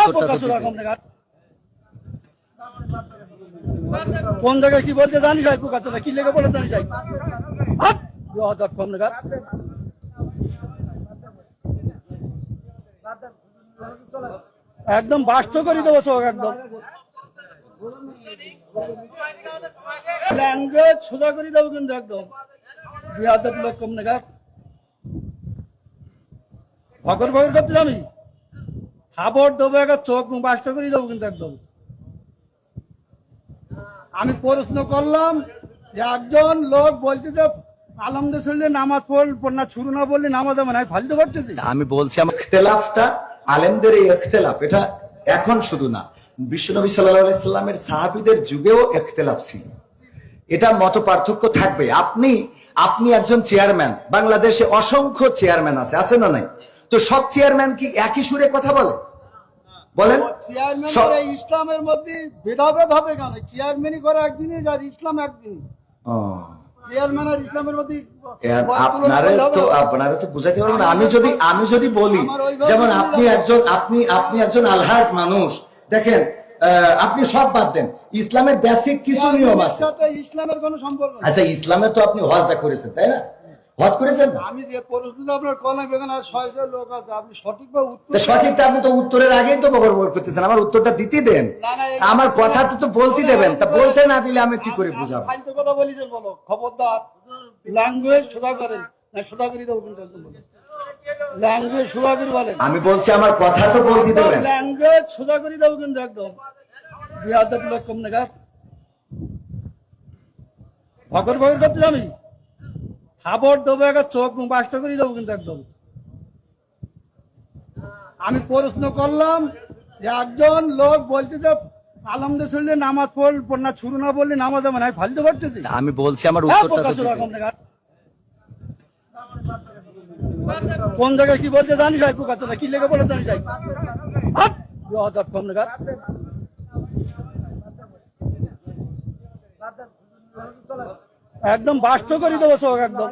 উত্তরটা তো দিতে। কোন জায়গায় কি বলতে জানি যাই পোকা কি লেগে বলে জানি যাই একদম বাস্ত করে দেবো সব একদম ল্যাঙ্গুয়েজ সোজা করে দেবো কিন্তু একদম বিহাদের লোক কম নেগা ভগর ভগর করতে আমি খাবার দেবো একটা চোখ বাস্ত করে দেবো কিন্তু একদম আমি প্রশ্ন করলাম যে একজন লোক বলছে যে আলহামদুলিল্লাহ নামাজ পড় না শুরু না বললে নামাজ হবে না ফালতু করতেছি আমি বলছি আমার ইখতিলাফটা আলেমদের এই ইখতিলাফ এটা এখন শুধু না, বিশ্বনবী সাল্লাল্লাহু আলাইহি সাল্লামের সাহাবীদের যুগেও ইখতিলাফ ছিল, এটা মত পার্থক্য থাকবে। আপনি একজন চেয়ারম্যান, বাংলাদেশে অসংখ্য চেয়ারম্যান আছে না নাই? তো সব চেয়ারম্যান কি একই সুরে কথা বলে? বলেন, চেয়ারম্যান ইসলামের মধ্যে ভেদাভেদ হবে কেন? চেয়ারম্যানই করে একদিনই আর ইসলাম একদিন। চেয়ারম্যান আর ইসলামের মধ্যে আপনারা তো বুঝাইতে পারবেন না। আমি যদি বলি, যেমন আপনি একজন আলহাজ মানুষ, দেখেন আপনি সব বাদ দেন, ইসলামের বেসিক কিছু নিয়ম আছে। ইসলামের কোনো সম্পর্ক নেই। আচ্ছা, ইসলামের তো আপনি হজটা করেছেন, তাই না? হজ করেছেন না? আমি যে প্রশ্নটা আপনার কলা বেগান আর 600 লোক আছে, আপনি সঠিকভাবে উত্তর সঠিকটা আপনি তো উত্তরের আগেই তো বগর করতেছেন, আমার উত্তরটা দিতে দেন, আমার কথা তো বলতে দেবেন, তা বলতে না দিলে আমি কি করে বুঝাবো? ফালতু কথা বলি যে বলো, খবরদার ল্যাঙ্গুয়েজ সোজা করেন না, সোজা করে দেবো কিন্তু একদম ল্যাঙ্গুয়েজ সোজা করে বলেন। আমি বলছি আমার কথা তো বলতে দেবেন, ল্যাঙ্গুয়েজ সোজা করে দেবো কিন্তু একদম বিহাদের লোক কম নেগা ভগর ভগর করতে আমি খাবার দেবো একটা চোখ বাস্ত করে দেবো কিন্তু একদম আমি প্রশ্ন করলাম যে একজন লোক বলছে যে আলহামদুলিল্লাহ নামাজ পড় না শুরু না বললে নামাজ হবে না ফালতু করতেছি। আমি বলছি আমার উত্তরটা তো দিতে। কোন জায়গায় কি বলতে জানি যাই পোকা কি লেগে বলে জানি যাই কম নেগা একদম বাস্ত করে দেবো সব একদম